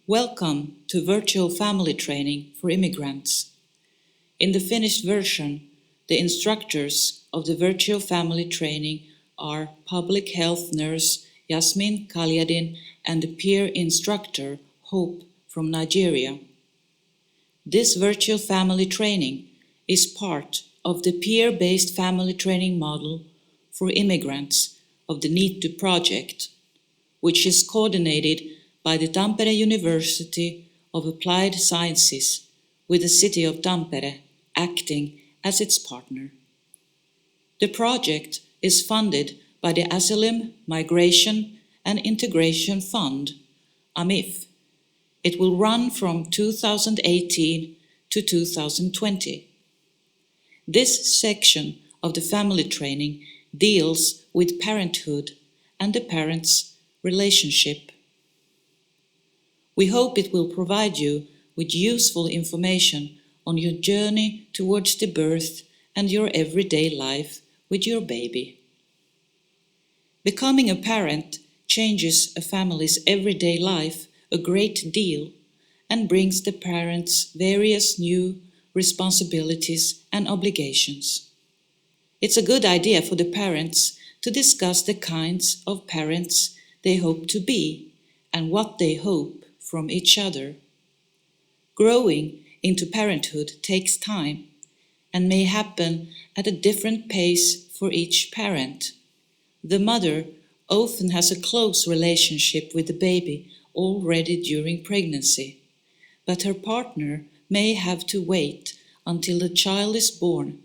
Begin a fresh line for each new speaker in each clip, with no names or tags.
Welcome to Virtual Family Training for Immigrants. In the finished version, the instructors of the Virtual Family Training are Public Health Nurse Yasmin Kaliadin and the peer instructor Hope from Nigeria. This Virtual Family Training is part of the peer-based family training model for immigrants of the Need to Project, which is coordinated by the Tampere University of Applied Sciences, with the city of Tampere acting as its partner. The project is funded by the Asylum, Migration and Integration Fund, AMIF. It will run from 2018 to 2020. This section of the family training deals with parenthood and the parents' relationship. We hope it will provide you with useful information on your journey towards the birth and your everyday life with your baby. Becoming a parent changes a family's everyday life a great deal and brings the parents various new responsibilities and obligations. It's a good idea for the parents to discuss the kinds of parents they hope to be and what they hope from each other. Growing into parenthood takes time and may happen at a different pace for each parent. The mother often has a close relationship with the baby already during pregnancy, but her partner may have to wait until the child is born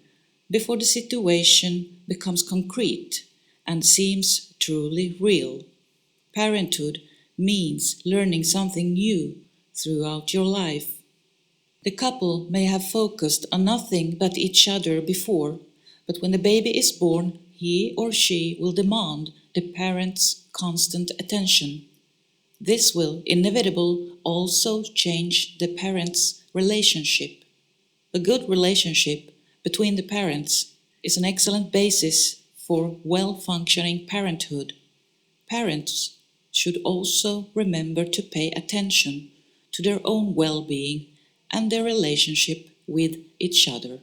before the situation becomes concrete and seems truly real. Parenthood means learning something new throughout your life. The couple may have focused on nothing but each other before, but when the baby is born, he or she will demand the parent's constant attention. This will inevitably also change the parents' relationship. A good relationship between the parents is an excellent basis for well-functioning parenthood. Parents should also remember to pay attention to their own well-being and their relationship with each other.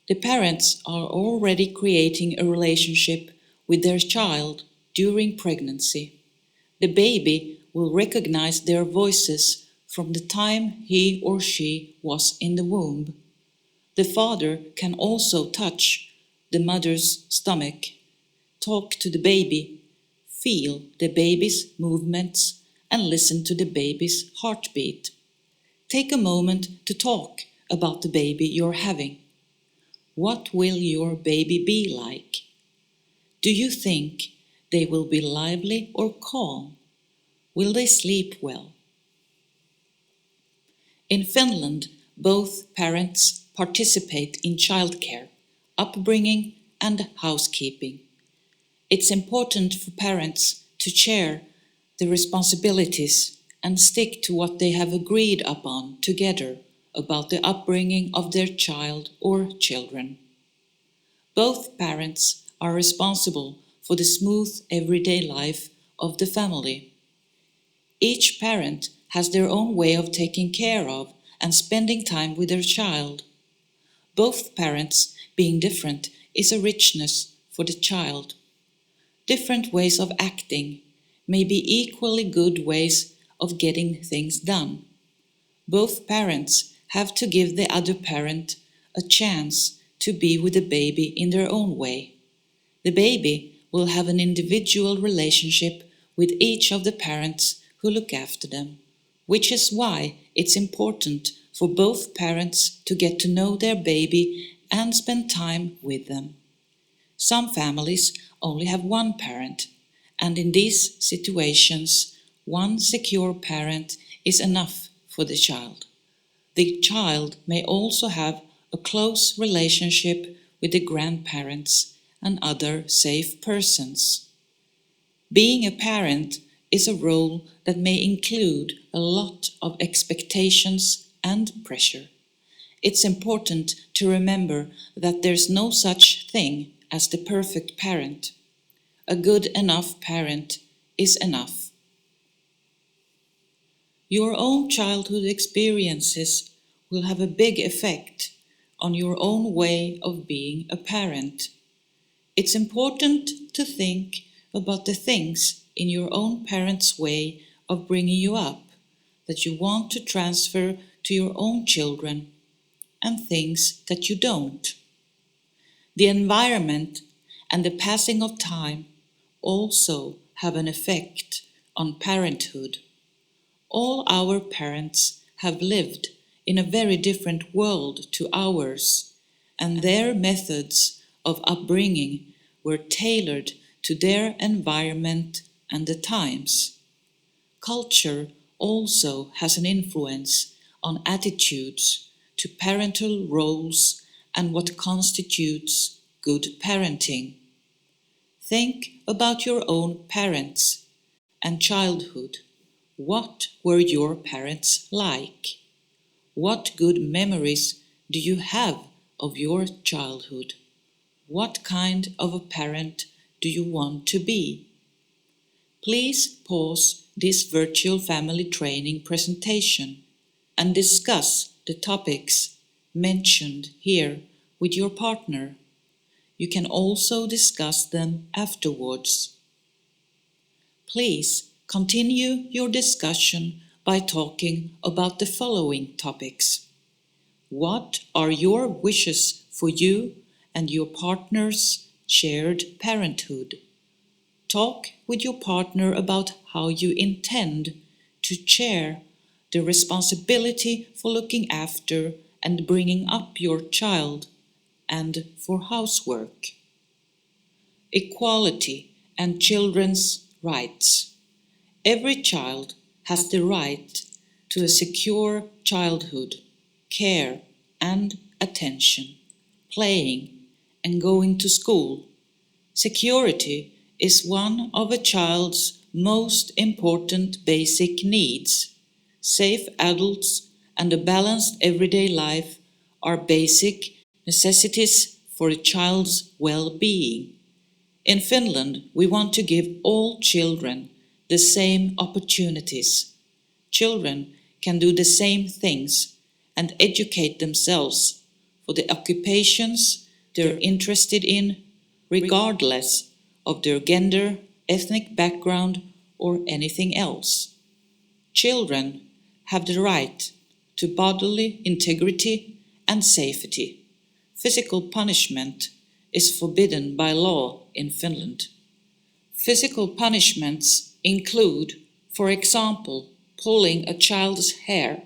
The parents are already creating a relationship with their child during pregnancy. The baby will recognize their voices from the time he or she was in the womb. The father can also touch the mother's stomach, talk to the baby, feel the baby's movements, and listen to the baby's heartbeat. Take a moment to talk about the baby you're having. What will your baby be like? Do you think they will be lively or calm? Will they sleep well? In Finland, both parents participate in childcare, upbringing, and housekeeping. It's important for parents to share the responsibilities and stick to what they have agreed upon together about the upbringing of their child or children. Both parents are responsible for the smooth everyday life of the family. Each parent has their own way of taking care of and spending time with their child. Both parents being different is a richness for the child. Different ways of acting may be equally good ways of getting things done. Both parents have to give the other parent a chance to be with the baby in their own way. The baby will have an individual relationship with each of the parents who look after them, which is why it's important for both parents to get to know their baby and spend time with them. Some families only have one parent, and in these situations, one secure parent is enough for the child. The child may also have a close relationship with the grandparents and other safe persons. Being a parent is a role that may include a lot of expectations and pressure. It's important to remember that there's no such thing as the perfect parent. A good enough parent is enough. Your own childhood experiences will have a big effect on your own way of being a parent. It's important to think about the things in your own parents' way of bringing you up that you want to transfer to your own children and things that you don't. The environment and the passing of time also have an effect on parenthood. All our parents have lived in a very different world to ours, and their methods of upbringing were tailored to their environment and the times. Culture also has an influence on attitudes to parental roles and what constitutes good parenting. Think about your own parents and childhood. What were your parents like? What good memories do you have of your childhood? What kind of a parent do you want to be? Please pause this virtual family training presentation and discuss the topics mentioned here with your partner. You can also discuss them afterwards. Please continue your discussion by talking about the following topics. What are your wishes for you and your partner's shared parenthood? Talk with your partner about how you intend to share the responsibility for looking after and bringing up your child and for housework. Equality and children's rights. Every child has the right to a secure childhood, care and attention, playing and going to school. Security is one of a child's most important basic needs. Safe adults and a balanced everyday life are basic necessities for a child's well-being. In Finland, we want to give all children the same opportunities. Children can do the same things and educate themselves for the occupations they're interested in, regardless of their gender, ethnic background, or anything else. Children have the right to bodily integrity and safety. Physical punishment is forbidden by law in Finland. Physical punishments include, for example, pulling a child's hair,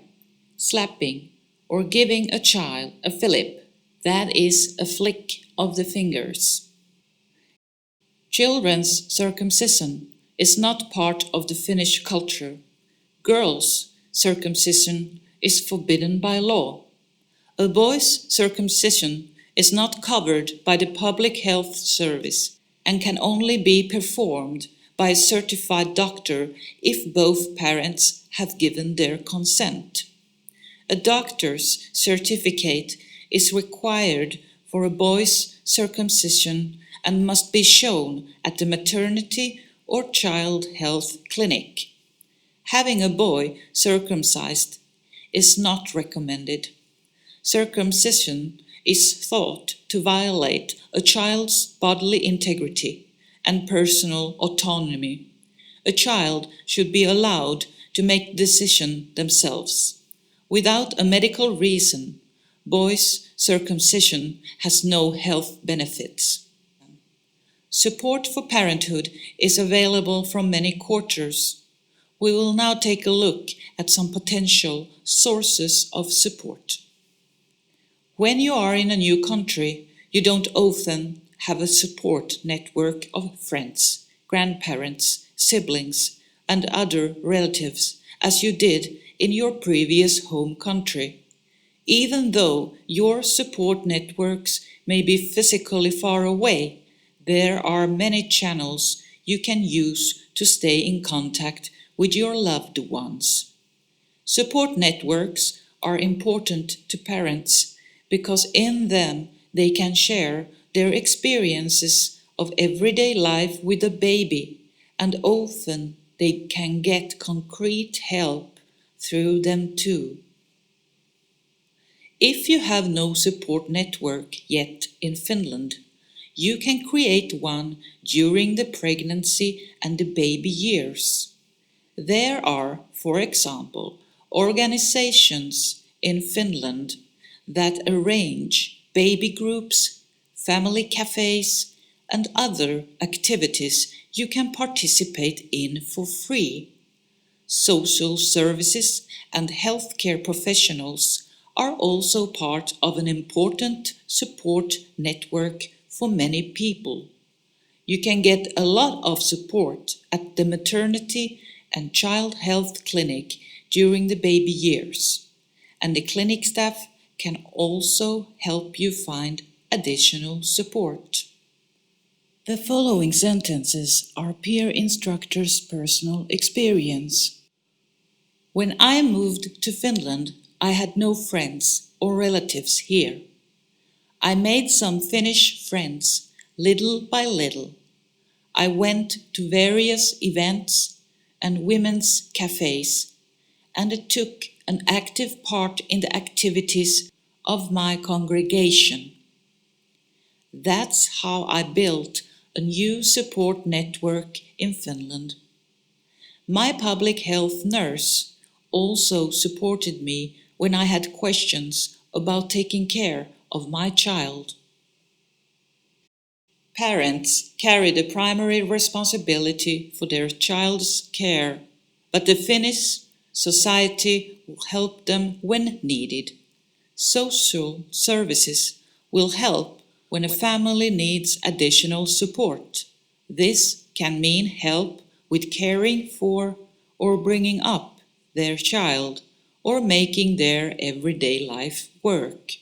slapping, or giving a child a fillip, that is a flick of the fingers. Children's circumcision is not part of the Finnish culture. Girls' circumcision is forbidden by law. A boy's circumcision is not covered by the public health service and can only be performed by a certified doctor if both parents have given their consent. A doctor's certificate is required for a boy's circumcision and must be shown at the maternity or child health clinic. Having a boy circumcised is not recommended. Circumcision is thought to violate a child's bodily integrity and personal autonomy. A child should be allowed to make the decision themselves. Without a medical reason, boys' circumcision has no health benefits. Support for parenthood is available from many quarters. We will now take a look at some potential sources of support. When you are in a new country, you don't often have a support network of friends, grandparents, siblings, and other relatives as you did in your previous home country. Even though your support networks may be physically far away, there are many channels you can use to stay in contact with your loved ones. Support networks are important to parents because in them they can share their experiences of everyday life with a baby, and often they can get concrete help through them too. If you have no support network yet in Finland, you can create one during the pregnancy and the baby years. There are, for example, organizations in Finland that arrange baby groups, family cafes, and other activities you can participate in for free. Social services and healthcare professionals are also part of an important support network for many people. You can get a lot of support at the maternity and child health clinic during the baby years, and the clinic staff can also help you find additional support. The following sentences are peer instructors' personal experience. When I moved to Finland, I had no friends or relatives here. I made some Finnish friends little by little. I went to various events and women's cafes and took an active part in the activities of my congregation. That's how I built a new support network in Finland. My public health nurse also supported me when I had questions about taking care of my child. Parents carry the primary responsibility for their child's care, but the Finnish society will help them when needed. Social services will help when a family needs additional support. This can mean help with caring for or bringing up their child or making their everyday life work.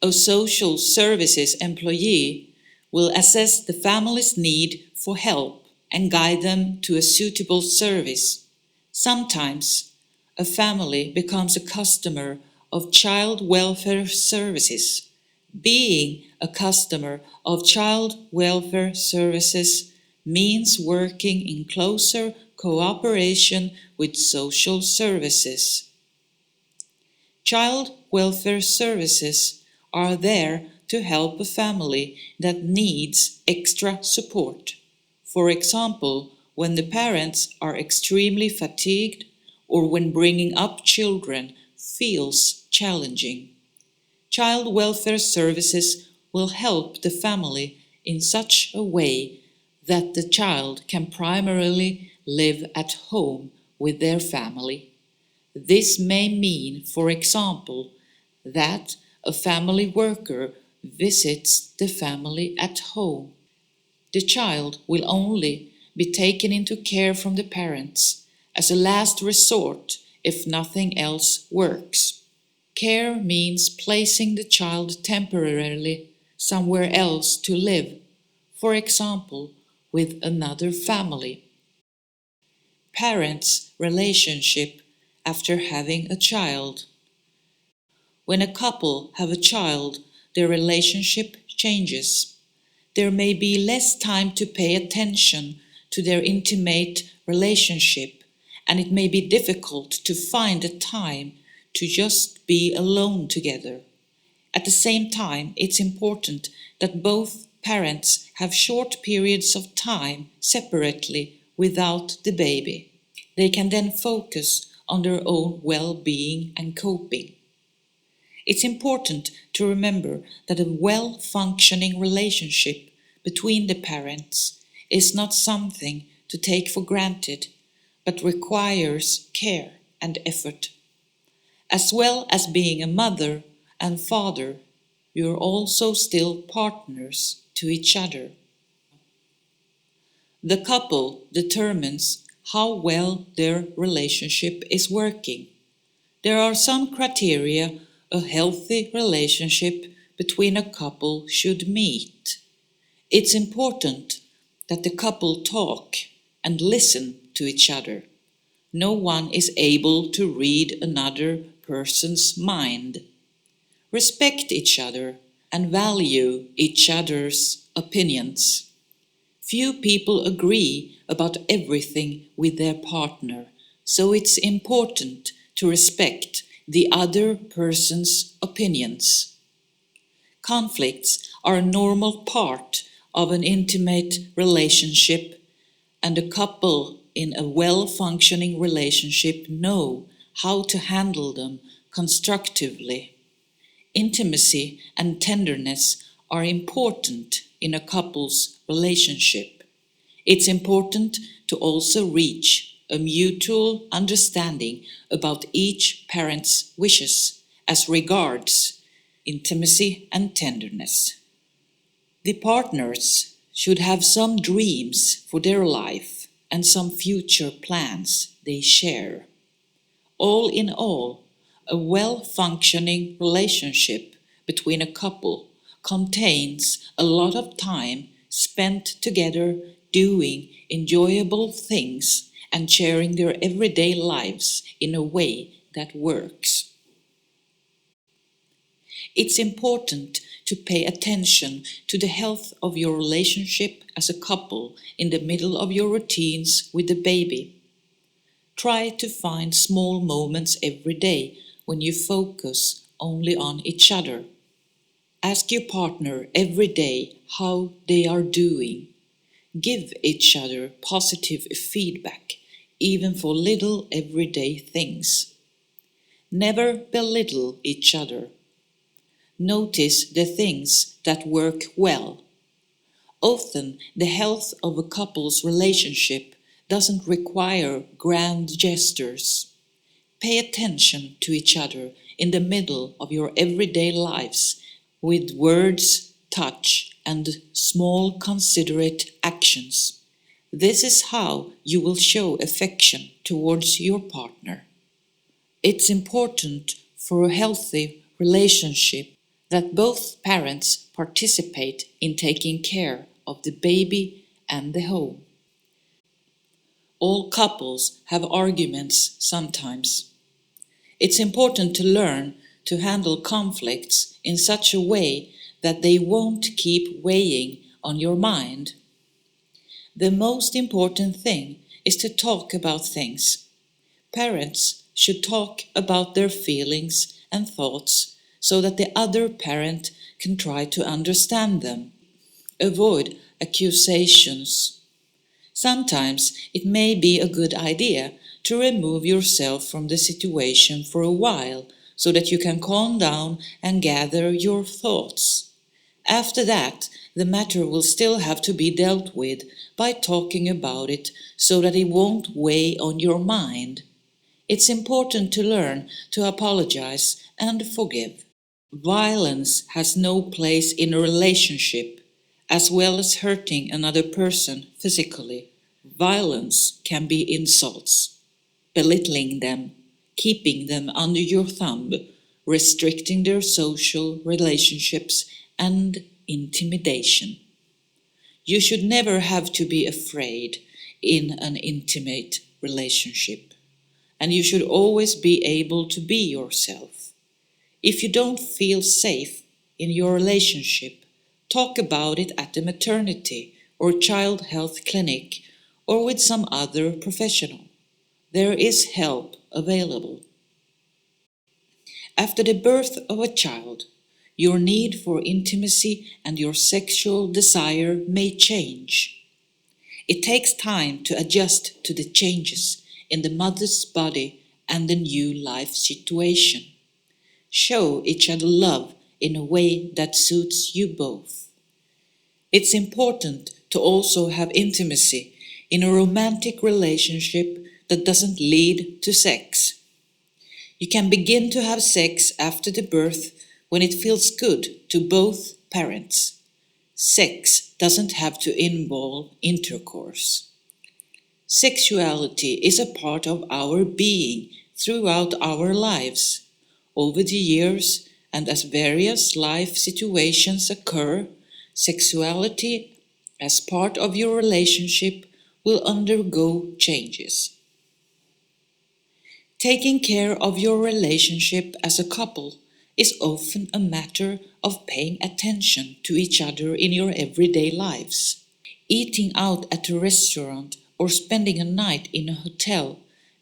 A social services employee will assess the family's need for help and guide them to a suitable service. Sometimes, a family becomes a customer of child welfare services. Being a customer of child welfare services means working in closer cooperation with social services. Child welfare services are there to help a family that needs extra support. For example, when the parents are extremely fatigued or when bringing up children feels challenging. Child welfare services will help the family in such a way that the child can primarily live at home with their family. This may mean, for example, that a family worker visits the family at home. The child will only be taken into care from the parents as a last resort if nothing else works. Care means placing the child temporarily somewhere else to live, for example, with another family. Parents' relationship after having a child. When a couple have a child, their relationship changes. There may be less time to pay attention to their intimate relationship, and it may be difficult to find a time to just be alone together. At the same time, it's important that both parents have short periods of time separately without the baby. They can then focus on their own well-being and coping. It's important to remember that a well-functioning relationship between the parents is not something to take for granted, but requires care and effort. As well as being a mother and father, you're also still partners to each other. The couple determines how well their relationship is working. There are some criteria a healthy relationship between a couple should meet. It's important that the couple talk and listen to each other. No one is able to read another person's mind. Respect each other and value each other's opinions. Few people agree about everything with their partner, so it's important to respect the other person's opinions. Conflicts are a normal part of an intimate relationship, and a couple in a well-functioning relationship know how to handle them constructively. Intimacy and tenderness are important in a couple's relationship. It's important to also reach a mutual understanding about each parent's wishes as regards intimacy and tenderness. The partners should have some dreams for their life and some future plans they share. All in all, a well-functioning relationship between a couple contains a lot of time spent together doing enjoyable things and sharing their everyday lives in a way that works. It's important to pay attention to the health of your relationship as a couple in the middle of your routines with the baby. Try to find small moments every day when you focus only on each other. Ask your partner every day how they are doing. Give each other positive feedback, even for little everyday things. Never belittle each other. Notice the things that work well. Often, the health of a couple's relationship doesn't require grand gestures. Pay attention to each other in the middle of your everyday lives with words, touch, and small considerate actions. This is how you will show affection towards your partner. It's important for a healthy relationship that both parents participate in taking care of the baby and the home. All couples have arguments sometimes. It's important to learn to handle conflicts in such a way that they won't keep weighing on your mind. The most important thing is to talk about things. Parents should talk about their feelings and thoughts so that the other parent can try to understand them. Avoid accusations. Sometimes it may be a good idea to remove yourself from the situation for a while so that you can calm down and gather your thoughts. After that, the matter will still have to be dealt with by talking about it so that it won't weigh on your mind. It's important to learn to apologize and forgive. Violence has no place in a relationship, as well as hurting another person physically. Violence can be insults, belittling them, keeping them under your thumb, restricting their social relationships, and intimidation. You should never have to be afraid in an intimate relationship, and you should always be able to be yourself. If you don't feel safe in your relationship, talk about it at the maternity or child health clinic or with some other professional. There is help available. After the birth of a child, your need for intimacy and your sexual desire may change. It takes time to adjust to the changes in the mother's body and the new life situation. Show each other love in a way that suits you both. It's important to also have intimacy in a romantic relationship that doesn't lead to sex. You can begin to have sex after the birth when it feels good to both parents. Sex doesn't have to involve intercourse. Sexuality is a part of our being throughout our lives. Over the years, and as various life situations occur, sexuality as part of your relationship will undergo changes. Taking care of your relationship as a couple is often a matter of paying attention to each other in your everyday lives. Eating out at a restaurant or spending a night in a hotel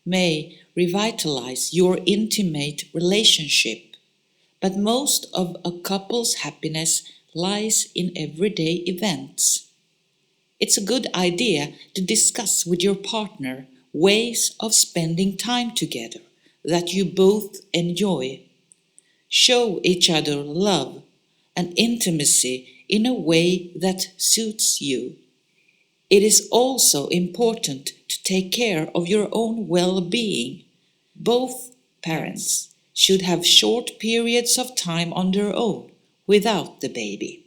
may revitalize your intimate relationship. But most of a couple's happiness lies in everyday events. It's a good idea to discuss with your partner ways of spending time together that you both enjoy. Show each other love and intimacy in a way that suits you. It is also important to take care of your own well-being. Both parents should have short periods of time on their own without the baby.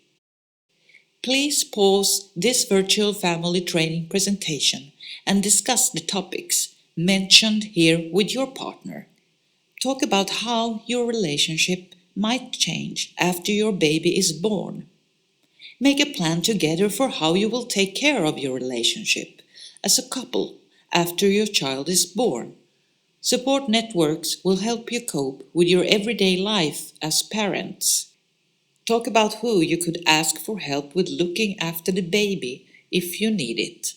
Please pause this virtual family training presentation and discuss the topics mentioned here with your partner. Talk about how your relationship might change after your baby is born. Make a plan together for how you will take care of your relationship as a couple after your child is born. Support networks will help you cope with your everyday life as parents. Talk about who you could ask for help with looking after the baby if you need it.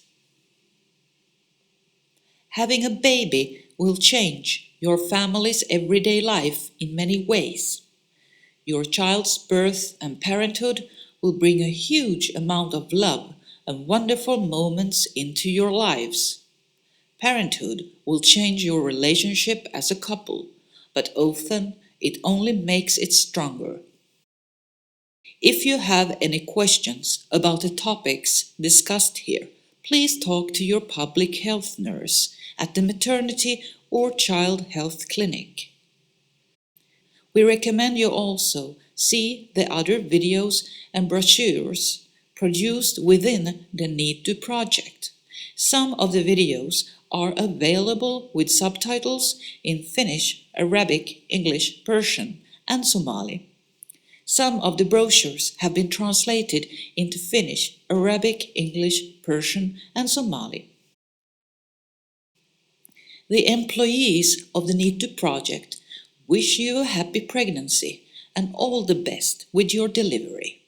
Having a baby will change your family's everyday life in many ways. Your child's birth and parenthood will bring a huge amount of love and wonderful moments into your lives. Parenthood will change your relationship as a couple, but often it only makes it stronger. If you have any questions about the topics discussed here, please talk to your public health nurse at the maternity or child health clinic. We recommend you also see the other videos and brochures produced within the Need to project. Some of the videos are available with subtitles in Finnish, Arabic, English, Persian, and Somali. Some of the brochures have been translated into Finnish, Arabic, English, Persian, and Somali. The employees of the Need to project wish you a happy pregnancy and all the best with your delivery.